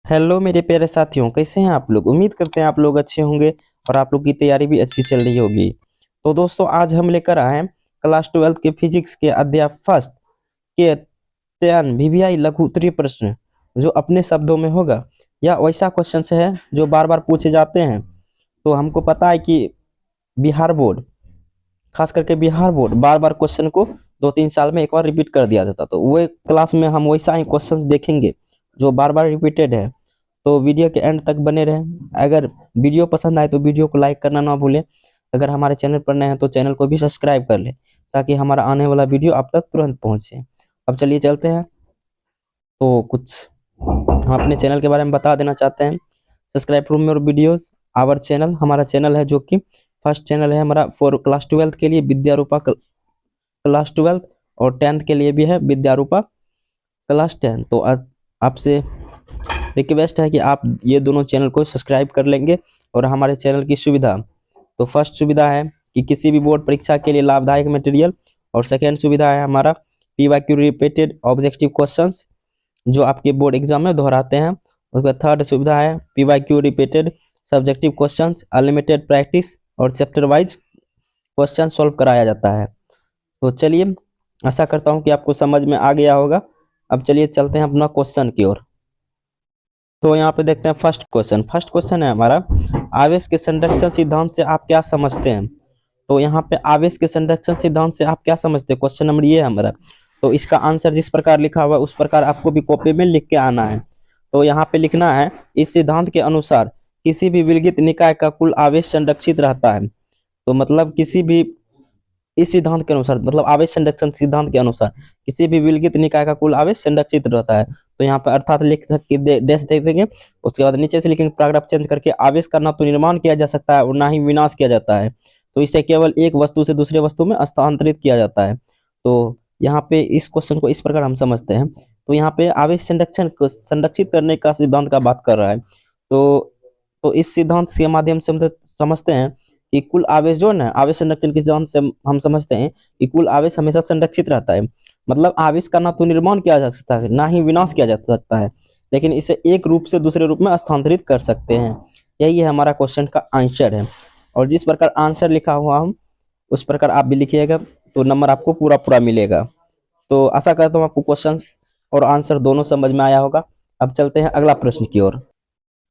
Hello मेरे प्यारे साथियों, कैसे हैं आप लोग। उम्मीद करते हैं आप लोग अच्छे होंगे और आप लोग की तैयारी भी अच्छी चल रही होगी। तो दोस्तों, आज हम लेकर आए हैं क्लास 12 के फिजिक्स के अध्याय फर्स्ट के अध्ययन वीवीआई लघु उत्तरीय प्रश्न, जो अपने शब्दों में होगा। यह वैसा क्वेश्चन है जो बार बार पूछे जाते हैं। तो हमको पता है कि बिहार बोर्ड, खास करके बिहार बोर्ड, बार बार क्वेश्चन को 2-3 साल में एक बार रिपीट कर दिया जाता। तो वो क्लास में हम वैसा ही क्वेश्चन देखेंगे जो बार बार रिपीटेड है। तो वीडियो के एंड तक बने रहें। अगर वीडियो पसंद आए तो वीडियो को लाइक करना ना भूलें। अगर हमारे चैनल पर नए हैं तो चैनल को भी सब्सक्राइब कर लें, ताकि हमारा आने वाला वीडियो आप तक तुरंत पहुंचे। अब चलिए चलते हैं। तो कुछ हम अपने चैनल के बारे में बता देना चाहते हैं। Subscribe to more videos our channel, हमारा चैनल है जो कि फर्स्ट चैनल है हमारा फॉर क्लास 12 के लिए विद्यारूपा क्लास 12, और 10th के लिए भी है विद्यारूपा क्लास 10। तो आपसे रिक्वेस्ट है कि आप ये दोनों चैनल को सब्सक्राइब कर लेंगे। और हमारे चैनल की सुविधा, तो फर्स्ट सुविधा है कि किसी भी बोर्ड परीक्षा के लिए लाभदायक मटेरियल, और सेकेंड सुविधा है हमारा पीवाईक्यू रिपीटेड ऑब्जेक्टिव क्वेश्चंस जो आपके बोर्ड एग्जाम में दोहराते हैं। उसके बाद थर्ड सुविधा है PYQ repeated subjective questions, unlimited practice और चैप्टर वाइज क्वेश्चन सॉल्व कराया जाता है। तो चलिए, आशा करता हूँ कि आपको समझ में आ गया होगा। अब चलिए चलते हैं अपना क्वेश्चन की ओर। तो यहाँ पे देखते हैं फर्स्ट क्वेश्चन है हमारा, आवेश के संरक्षण सिद्धांत से आप क्या समझते हैं। तो यहाँ पे आवेश के संरक्षण सिद्धांत से आप क्या समझते हैं, क्वेश्चन नंबर ये है हमारा। तो इसका आंसर जिस प्रकार लिखा हुआ है उस प्रकार आपको भी कॉपी में लिख के आना है। तो यहाँ पे लिखना है, इस सिद्धांत के अनुसार किसी भी विलगित निकाय का कुल आवेश संरक्षित रहता है। तो मतलब किसी भी, इस सिद्धांत के अनुसार मतलब आवेश संरक्षण सिद्धांत के अनुसार किसी भी विलगित निकाय का कुल आवेश संरक्षित रहता है। तो यहाँ पर अर्थात लिख के डैश दे देंगे। उसके बाद नीचे से लिखेंगे पैराग्राफ चेंज करके, आवेश का ना तो निर्माण किया जा सकता है और ना ही विनाश किया जाता है। तो इसे केवल एक वस्तु से दूसरे वस्तु में स्थानांतरित किया जाता है। तो यहाँ पे इस क्वेश्चन को इस प्रकार हम समझते हैं। तो यहाँ पे आवेश संरक्षण को संरक्षित करने का सिद्धांत का बात कर रहा है। तो इस सिद्धांत के माध्यम से हम समझते हैं कि कुल आवेश जो है ना, आवेश संरक्षण के सिद्धांत से हम समझते हैं कि कुल आवेश हमेशा संरक्षित रहता है। मतलब आवेश का ना तो निर्माण किया जा सकता है ना ही विनाश किया जा सकता है, लेकिन इसे एक रूप से दूसरे रूप में स्थानांतरित कर सकते हैं। यही है हमारा क्वेश्चन का आंसर है। और जिस प्रकार आंसर लिखा हुआ हम उस प्रकार आप भी लिखिएगा, तो नंबर आपको पूरा पूरा मिलेगा। तो आशा करता हूँ आपको क्वेश्चन और आंसर दोनों समझ में आया होगा। अब चलते हैं अगला प्रश्न की ओर।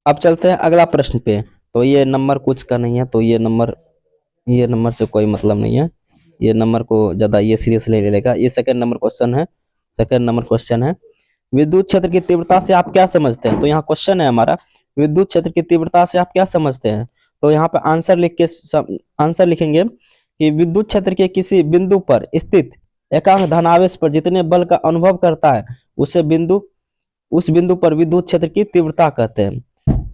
अब चलते हैं अगला प्रश्न पे। तो ये नंबर कुछ का नहीं है, तो ये नंबर से कोई मतलब नहीं है। ये नंबर को ज़्यादा ये सीरियस ले लेगा। ये सेकंड नंबर क्वेश्चन है, विद्युत क्षेत्र की तीव्रता से आप क्या समझते हैं। तो यहाँ क्वेश्चन है हमारा, विद्युत क्षेत्र की तीव्रता से आप क्या समझते हैं। तो यहाँ पे आंसर आंसर लिखेंगे कि विद्युत क्षेत्र के किसी बिंदु पर स्थित एकांक धनावेश पर जितने बल का अनुभव करता है उस बिंदु पर विद्युत क्षेत्र की तीव्रता कहते हैं।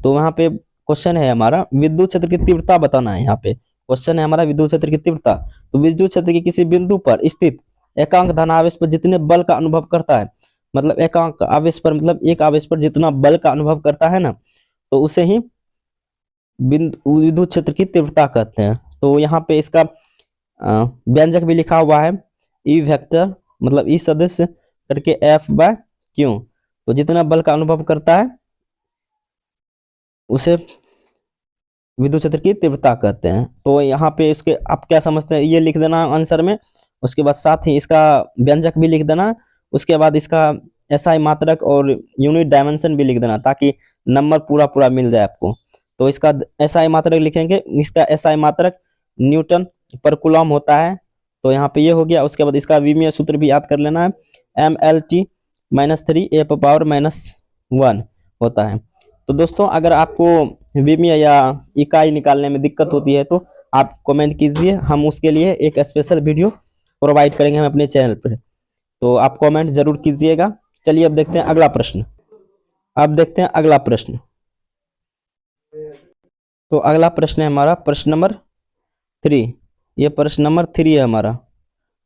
तो वहां पे क्वेश्चन है हमारा, विद्युत क्षेत्र की तीव्रता बताना है। यहाँ पे क्वेश्चन है हमारा विद्युत क्षेत्र की तीव्रता। तो विद्युत क्षेत्र के किसी बिंदु पर स्थित एकांक धनावेश पर जितने बल का अनुभव करता है, मतलब एकांक आवेश पर, मतलब एक आवेश पर जितना बल का अनुभव करता है ना, तो उसे ही विद्युत क्षेत्र की तीव्रता कहते हैं। तो यहाँ पे इसका व्यंजक भी लिखा हुआ है, ई वेक्टर मतलब ई सदिश करके F/Q। तो जितना बल का अनुभव करता है उसे विद्युत क्षेत्र की तीव्रता कहते हैं। तो यहाँ पे इसके आप क्या समझते हैं ये लिख देना आंसर में। उसके बाद साथ ही इसका व्यंजक भी लिख देना। उसके बाद इसका एसआई मात्रक और यूनिट डायमेंशन भी लिख देना, ताकि नंबर पूरा पूरा मिल जाए आपको। तो इसका एसआई मात्रक लिखेंगे, इसका एसआई मात्रक न्यूटन पर कूलम होता है। तो यहाँ पे ये हो गया। उसके बाद इसका विमीय सूत्र भी याद कर लेना है, MLT-3 A⁻⁻1 होता है। तो दोस्तों, अगर आपको विमीय या इकाई निकालने में दिक्कत होती है तो आप कमेंट कीजिए, हम उसके लिए एक स्पेशल वीडियो प्रोवाइड करेंगे हम अपने चैनल पर। तो आप कमेंट जरूर कीजिएगा। चलिए अब देखते हैं अगला प्रश्न। तो अगला प्रश्न है हमारा प्रश्न नंबर 3। ये प्रश्न नंबर 3 है हमारा।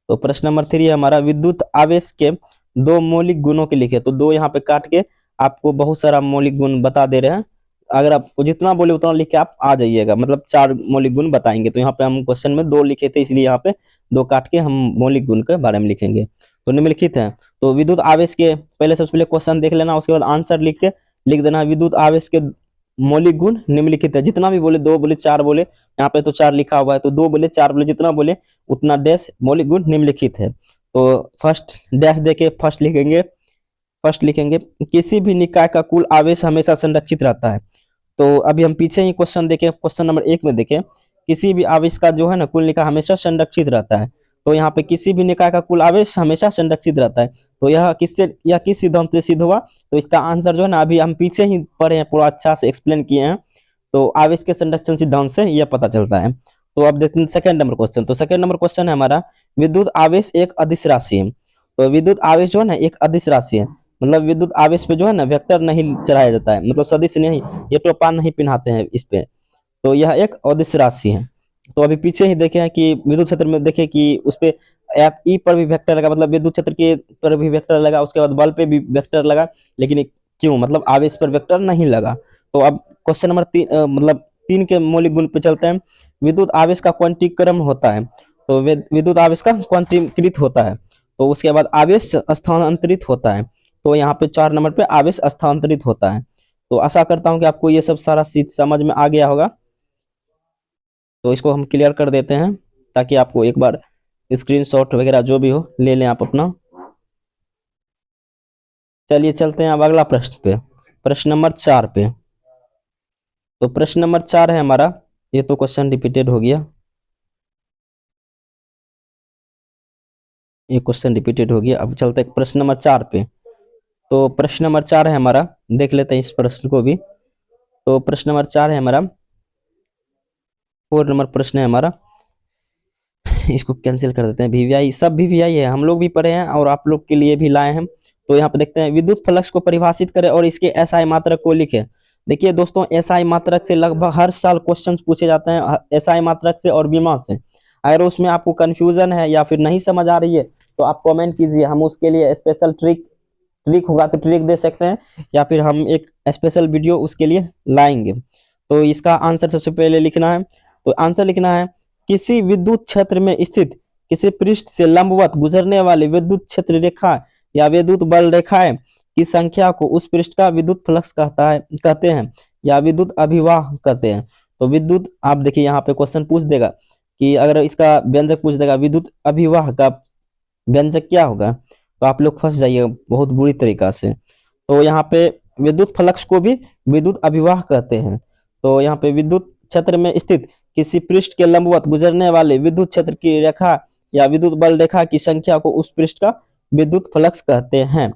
तो प्रश्न नंबर 3 है हमारा, विद्युत आवेश के दो मौलिक गुणों के लिखे। तो दो यहाँ पे काट के आपको बहुत सारा मौलिक गुण बता दे रहे हैं। अगर आपको जितना बोले उतना लिख के आप आ जाइएगा, मतलब 4 मौलिक गुण बताएंगे। तो यहाँ पे हम क्वेश्चन में 2 लिखे थे, इसलिए यहाँ पे 2 काट के हम मौलिक गुण के बारे में लिखेंगे। तो निम्नलिखित है। तो विद्युत आवेश के पहले सबसे पहले क्वेश्चन देख लेना, उसके बाद आंसर लिख के लिख देना है विद्युत आवेश के मौलिक गुण निम्नलिखित है। जितना भी बोले, 2 बोले 4 बोले, यहाँ पे तो 4 लिखा हुआ है, तो 2 बोले 4 बोले, जितना बोले उतना डैश मौलिक गुण निम्नलिखित है। तो फर्स्ट डैश देके फर्स्ट लिखेंगे, फर्स्ट लिखेंगे किसी भी निकाय का कुल आवेश हमेशा संरक्षित रहता है। तो अभी हम पीछे ही क्वेश्चन देखें, क्वेश्चन नंबर 1 में देखें, किसी भी आवेश का जो है ना कुल निकाय हमेशा संरक्षित रहता है। तो यहाँ पे किसी भी निकाय का कुल आवेश हमेशा संरक्षित रहता है। तो यह किस सिद्धांत से सिद्ध हुआ? तो इसका आंसर जो है ना अभी हम पीछे ही पढ़े हैं, पूरा अच्छा से एक्सप्लेन किए हैं। तो आवेश के संरक्षण सिद्धांत से यह पता चलता है। तो अब देखते हैं सेकंड नंबर क्वेश्चन। तो सेकंड नंबर क्वेश्चन है हमारा, विद्युत आवेश एक अदिश राशि है। तो विद्युत आवेश जो है ना एक अदिश राशि है, मतलब विद्युत आवेश पे जो है ना वेक्टर नहीं चढ़ाया जाता है, मतलब सदिश नहीं, ये टोपान नहीं पिन्हाते हैं इस पे। तो यह एक अदिश राशि है। तो अभी पीछे ही देखे हैं कि विद्युत क्षेत्र में देखे कि उस पे एफ ई पर भी वेक्टर लगा, मतलब विद्युत क्षेत्र के पर भी वेक्टर लगा, उसके बाद बल पे भी वेक्टर लगा, लेकिन क्यों, मतलब आवेश पर वेक्टर नहीं लगा। तो अब क्वेश्चन नंबर 3 मतलब 3 के मौलिक गुण पे चलते हैं। विद्युत आवेश का क्वांटीकरण होता है, तो विद्युत आवेश का क्वांटीकृत होता है। तो उसके बाद आवेश स्थानांतरित होता है। तो यहाँ पे 4 नंबर पे आवेश स्थानांतरित होता है। तो आशा करता हूँ कि आपको ये सब सारा चीज समझ में आ गया होगा। तो इसको हम क्लियर कर देते हैं ताकि आपको एक बार स्क्रीनशॉट वगैरह जो भी हो ले लें आप अपना। चलिए चलते हैं अब अगला प्रश्न पे, प्रश्न नंबर 4 पे। तो प्रश्न नंबर 4 है हमारा, ये तो क्वेश्चन रिपीटेड हो गया, ये क्वेश्चन रिपीटेड हो गया। अब चलते हैं प्रश्न नंबर 4 पे। तो प्रश्न नंबर 4 है हमारा, देख लेते हैं इस प्रश्न को भी। तो प्रश्न नंबर 4 है हमारा, 4 नंबर प्रश्न है हमारा, इसको कैंसिल कर देते हैं। वीवीआई, सब वीवीआई है, हम लोग भी पढ़े हैं और आप लोग के लिए भी लाए हैं। तो यहाँ पे देखते हैं, विद्युत फ्लक्स को परिभाषित करें और इसके एसआई मात्रक को लिखें। देखिए दोस्तों, एसआई मात्रक से लगभग हर साल क्वेश्चन पूछे जाते हैं, एसआई मात्रक से और विमा से। अगर उसमें आपको कंफ्यूजन है या फिर नहीं समझ आ रही है तो आप कमेंट कीजिए, हम उसके लिए स्पेशल ट्रिक ट्रिक होगा तो ट्रिक दे सकते हैं, या फिर हम एक स्पेशल वीडियो उसके लिए लाएंगे। तो इसका आंसर सबसे पहले लिखना है। तो आंसर लिखना है, किसी विद्युत क्षेत्र में स्थित किसी पृष्ठ से लंबवत गुजरने वाली विद्युत क्षेत्र रेखा या विद्युत बल रेखाएं की संख्या को उस पृष्ठ का विद्युत फ्लक्स कहते हैं या विद्युत अभिवाह कहते हैं। तो विद्युत, आप देखिए यहाँ पे क्वेश्चन पूछ देगा कि अगर इसका व्यंजक पूछ देगा विद्युत अभिवाह का व्यंजक क्या होगा, तो आप लोग फंस जाइए बहुत बुरी तरीका से। तो यहाँ पे विद्युत फ्लक्स को भी विद्युत अभिवाह कहते हैं। तो यहाँ पे विद्युत क्षेत्र में स्थित किसी पृष्ठ के लंबवत गुजरने वाले विद्युत क्षेत्र की रेखा या विद्युत बल रेखा की संख्या को उस पृष्ठ का विद्युत फ्लक्स कहते हैं।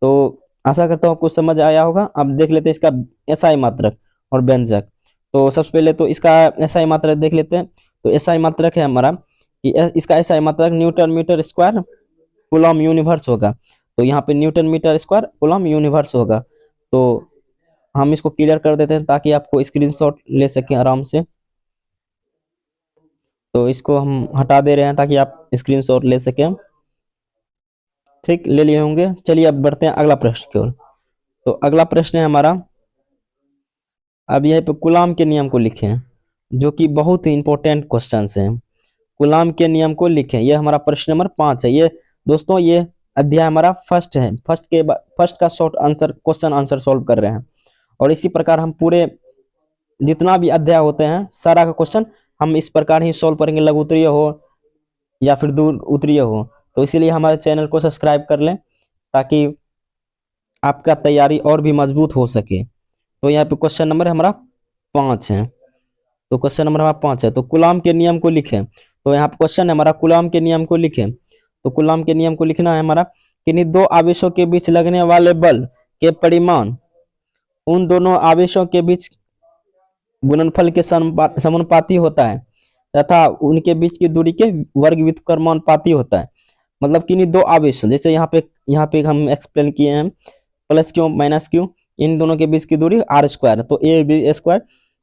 तो आशा करता हूँ आपको समझ आया होगा। अब देख लेते हैं इसका एसआई मात्रक और व्यंजक। तो सबसे पहले तो इसका एसआई मात्रक देख लेते हैं। तो एसआई मात्रक है हमारा कि इसका एसआई मात्रक newton meter square coulomb inverse होगा। तो यहाँ पे newton meter square coulomb inverse होगा। तो हम इसको क्लियर कर देते हैं ताकि आपको स्क्रीनशॉट ले सकें आराम से। तो इसको हम हटा दे रहे हैं ताकि आप स्क्रीनशॉट ले सकें। ठीक, ले लिए होंगे। चलिए अब बढ़ते हैं अगला प्रश्न की ओर। तो अगला प्रश्न है हमारा, अब यहीं पे कूलम के नियम को लिखें, जो कि बहुत ही इंपॉर्टेंट क्वेश्चन है। कूलम के नियम को लिखें, ये हमारा प्रश्न नंबर 5 है। ये दोस्तों ये अध्याय हमारा फर्स्ट है, फर्स्ट का short answer question answer solve कर रहे हैं। और इसी प्रकार हम पूरे जितना भी अध्याय होते हैं सारा का क्वेश्चन हम इस प्रकार ही सॉल्व करेंगे, लघु उत्तरीय हो या फिर दूर उत्तरीय हो। तो इसीलिए हमारे चैनल को सब्सक्राइब कर लें ताकि आपका तैयारी और भी मजबूत हो सके। तो यहाँ पे क्वेश्चन नंबर हमारा 5 है। तो क्वेश्चन नंबर हमारा 5 है। तो कूलम के नियम को लिखें। तो यहाँ पे क्वेश्चन है हमारा, कूलम के नियम को लिखें। तो कूलम के नियम को लिखना है हमारा, किन्हीं दो आवेशों के बीच लगने वाले बल के परिमाण उन दोनों आवेशों के बीच गुणनफल के समानुपाती होता है तथा उनके बीच की दूरी के वर्ग व्युत्क्रमानुपाती होता है। मतलब किन्हीं दो आवेश, जैसे यहाँ पे हम एक्सप्लेन किए हैं प्लस क्यू माइनस क्यू, इन दोनों के बीच की दूरी आर स्क्वायर, तो ए बी स्क्वायर।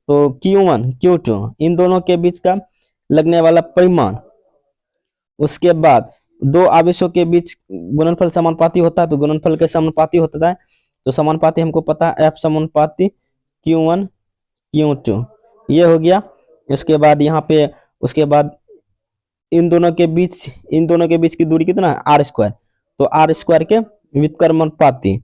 तो Q1 Q2 इन दोनों के बीच का लगने वाला परिमाण, उसके बाद दो आवेशों के बीच गुणनफल समानुपाती होता है, तो गुणनफल के समानुपाती होता है। तो समानुपाती हमको पता है F समानुपाती Q1 Q2, ये हो गया। उसके बाद यहाँ पे उसके बाद इन दोनों के बीच की दूरी कितना है, आर स्क्वायर। तो आर स्क्वायर के व्युत्क्रमानुपाती,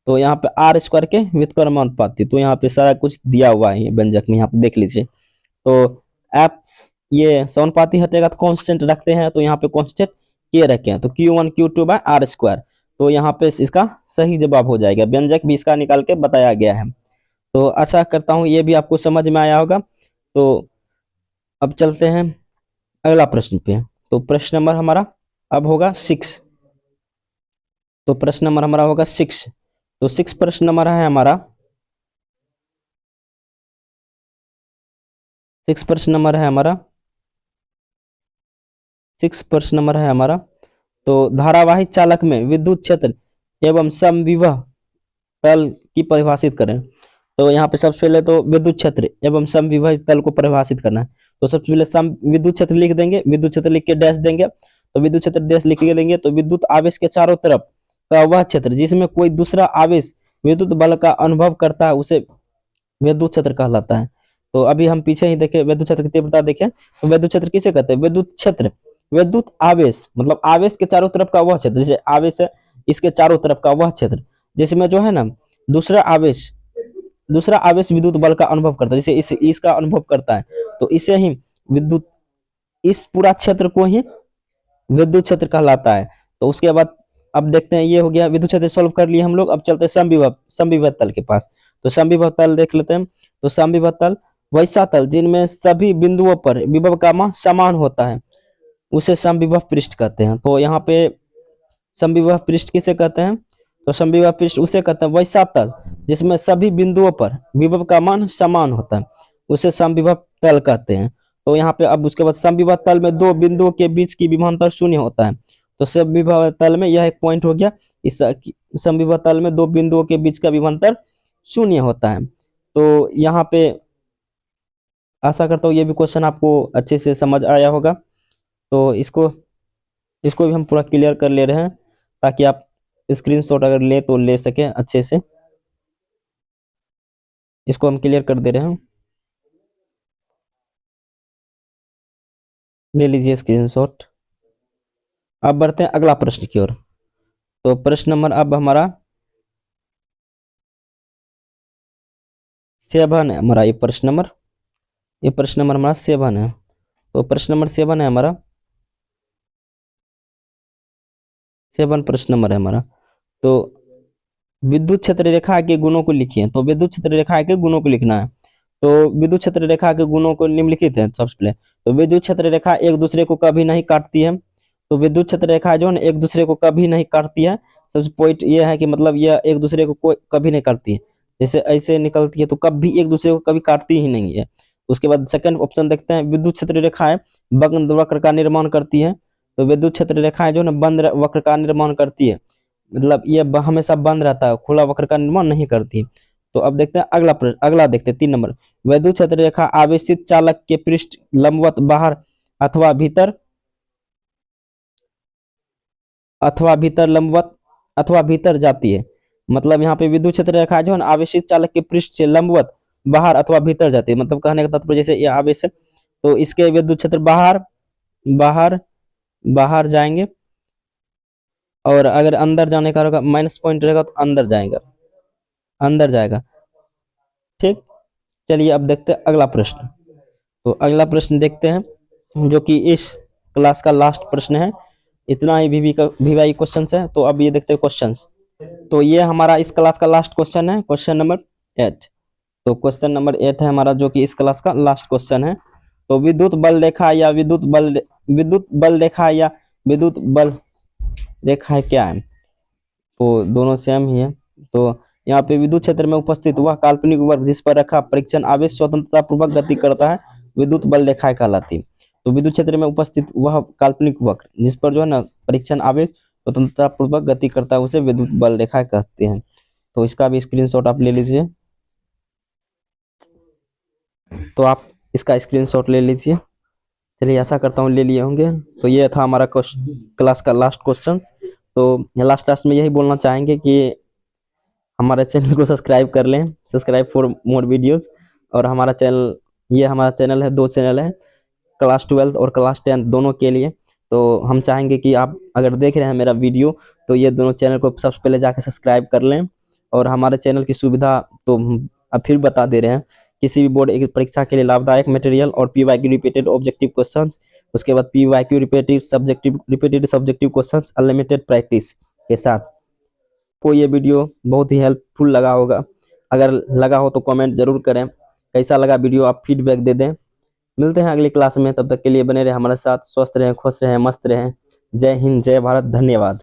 तो यहाँ पे आर स्क्वायर के व्युत्क्रमानुपाती, तो यहाँ पे सारा कुछ दिया हुआ है व्यंजक में, यहाँ पे देख लीजिए। तो एफ ये समानुपाती हटेगा तो कांस्टेंट रखते हैं, तो यहाँ पे कांस्टेंट के रखे हैं, तो Q1 Q2 bye are square, तो यहाँ पे इसका सही जवाब हो जाएगा। व्यंजक भी इसका निकाल के बताया गया है। तो आशा करता हूँ ये भी आपको समझ में आया होगा। तो अब चलते हैं अगला प्रश्न पे। तो प्रश्न नंबर हमारा अब होगा 6। तो प्रश्न नंबर हमारा होगा 6। तो 6 प्रश्न नंबर है हमारा, 6 प्रश्न नंबर है हमारा, 6 प्रश्न नंबर है हमारा। तो धारावाही चालक में विद्युत क्षेत्र एवं समविभव तल की परिभाषित करें। तो यहाँ पे सबसे पहले तो विद्युत क्षेत्र एवं समविभव तल को परिभाषित करना है। तो सबसे पहले सम विद्युत क्षेत्र लिख देंगे, विद्युत क्षेत्र लिख के डैश देंगे। तो विद्युत क्षेत्र डैश लिख के लेंगे, तो विद्युत आवेश के चारों तरफ का वह क्षेत्र जिसमें कोई दूसरा आवेश विद्युत बल का अनुभव करता है उसे विद्युत क्षेत्र कहलाता है। तो अभी हम पीछे ही देखें, विद्युत क्षेत्र की तीव्रता देखें, तो विद्युत क्षेत्र किसे कहते हैं? विद्युत क्षेत्र विद्युत आवेश मतलब आवेश के चारों तरफ का वह क्षेत्र, जैसे आवेश है इसके चारों तरफ का वह क्षेत्र जिसमें जो है ना दूसरा आवेश विद्युत बल का अनुभव करता है, जैसे इसका अनुभव करता है, तो इसे ही विद्युत इस पूरा क्षेत्र को ही विद्युत क्षेत्र कहलाता है। तो उसके बाद अब देखते हैं, ये हो गया विद्युत क्षेत्र सॉल्व कर लिए हम लोग। अब चलते हैं समविभव तल के पास। तो समविभव तल देख लेते हैं। तो समविभव तल वैसा तल जिनमें सभी बिंदुओं पर विभव का मान समान होता है उसे समविभव पृष्ठ कहते हैं। तो यहाँ पे समविभव पृष्ठ किसे कहते हैं? तो समविभव पृष्ठ उसे कहते हैं वैसा तल जिसमें सभी बिंदुओं पर विभव का मान समान होता है उसे समविभव तल कहते हैं। तो यहाँ पे अब उसके बाद समविभव तल में दो बिंदुओं के बीच की विभवांतर शून्य होता है। तो समविभव तल में यह एक पॉइंट हो गया, इस समविभव तल में दो बिंदुओं के बीच का विभवांतर शून्य होता है। तो यहाँ पे आशा करता हूँ ये भी क्वेश्चन आपको अच्छे से समझ आया होगा। तो इसको भी हम पूरा क्लियर कर ले रहे हैं ताकि आप स्क्रीनशॉट अगर ले तो ले सके अच्छे से। इसको हम क्लियर कर दे रहे हैं, ले लीजिए स्क्रीनशॉट। अब बढ़ते हैं अगला प्रश्न की ओर। तो प्रश्न नंबर अब हमारा 7 है हमारा, ये प्रश्न नंबर हमारा 7 है। तो प्रश्न नंबर 7 है हमारा, 7 प्रश्न नंबर है हमारा। तो विद्युत क्षेत्र रेखा के गुणों को लिखिए। तो विद्युत क्षेत्र रेखा के गुणों को लिखना है। तो विद्युत क्षेत्र रेखा के गुणों को निम्नलिखित है सबसे पहले। तो विद्युत क्षेत्र रेखा एक दूसरे को कभी नहीं काटती है। तो विद्युत क्षेत्र रेखा जो है ना एक दूसरे को कभी नहीं काटती है। सबसे पॉइंट ये है कि मतलब यह एक दूसरे को कोई कभी नहीं काटती है, जैसे ऐसे निकलती है तो कभी एक दूसरे को कभी काटती ही नहीं है। उसके बाद सेकंड ऑप्शन देखते हैं, विद्युत क्षेत्र रेखाएं बंद वक्र का निर्माण करती है। तो विद्युत क्षेत्र रेखाएं जो है ना बंद वक्र का निर्माण करती है, मतलब ये हमेशा बंद रहता है, खुला वक्र का निर्माण नहीं करती। तो अब देखते हैं अगला प्रश्न, अगला देखते हैं 3 नंबर। विद्युत क्षेत्र रेखा आवेशित चालक के पृष्ठ लंबवत बाहर अथवा भीतर लंबवत अथवा भीतर जाती है। मतलब यहाँ पे विद्युत क्षेत्र रेखा जो है ना आवेशित चालक के पृष्ठ से लंबवत बाहर अथवा भीतर जाती है। मतलब कहने का तात्पर्य जैसे ये आवेश है तो इसके विद्युत क्षेत्र बाहर जाएंगे, और अगर अंदर जाने का रहेगा माइनस पॉइंट रहेगा तो अंदर जाएगा। ठीक, चलिए अब देखते हैं अगला प्रश्न। तो अगला प्रश्न देखते हैं जो कि इस क्लास का लास्ट प्रश्न है। इतना ही वीवाई क्वेश्चन है। तो अब ये देखते हैं क्वेश्चन। तो ये हमारा इस क्लास का लास्ट क्वेश्चन है, क्वेश्चन नंबर 8। तो क्वेश्चन नंबर 8 है हमारा जो कि इस क्लास का लास्ट क्वेश्चन है। तो विद्युत बल रेखा या विद्युत बल रेखा क्या है? तो दोनों सेम ही है। तो यहाँ पे विद्युत क्षेत्र में उपस्थित वह काल्पनिक वर्ग जिस पर रेखा परीक्षण आवेश स्वतंत्रता पूर्वक गति करता है विद्युत बल रेखा कहलाती। तो विद्युत क्षेत्र में उपस्थित वह काल्पनिक वक्र जिस पर जो है ना परीक्षण आवेश स्वतंत्रता पूर्वक गति करता है उसे विद्युत बल रेखा कहते हैं। तो इसका भी स्क्रीनशॉट आप ले लीजिए। तो आप इसका स्क्रीनशॉट ले लीजिए। चलिए आशा करता हूँ ले लिए होंगे। तो ये था हमारा क्लास का लास्ट क्वेश्चन। तो लास्ट में यही बोलना चाहेंगे कि हमारे चैनल को सब्सक्राइब कर लें, सब्सक्राइब फॉर मोर वीडियोज। और हमारा चैनल है, 2 चैनल है, क्लास 12 और क्लास 10 दोनों के लिए। तो हम चाहेंगे कि आप अगर देख रहे हैं मेरा वीडियो तो ये दोनों चैनल को सबसे पहले जाकर सब्सक्राइब कर लें और हमारे चैनल की सुविधा तो हम अब फिर बता दे रहे हैं, किसी भी बोर्ड परीक्षा के लिए लाभदायक मटेरियल और पीवाईक्यू रिपीटेड ऑब्जेक्टिव क्वेश्चंस, उसके बाद PYQ repeated subjective questions, unlimited practice के साथ। को ये वीडियो बहुत ही हेल्पफुल लगा होगा। अगर लगा हो तो कमेंट जरूर करें, कैसा लगा वीडियो आप फीडबैक दे दें। मिलते हैं अगली क्लास में, तब तक के लिए बने रहे हमारे साथ। स्वस्थ रहें, खुश रहें, मस्त रहें। जय हिंद, जय भारत, धन्यवाद।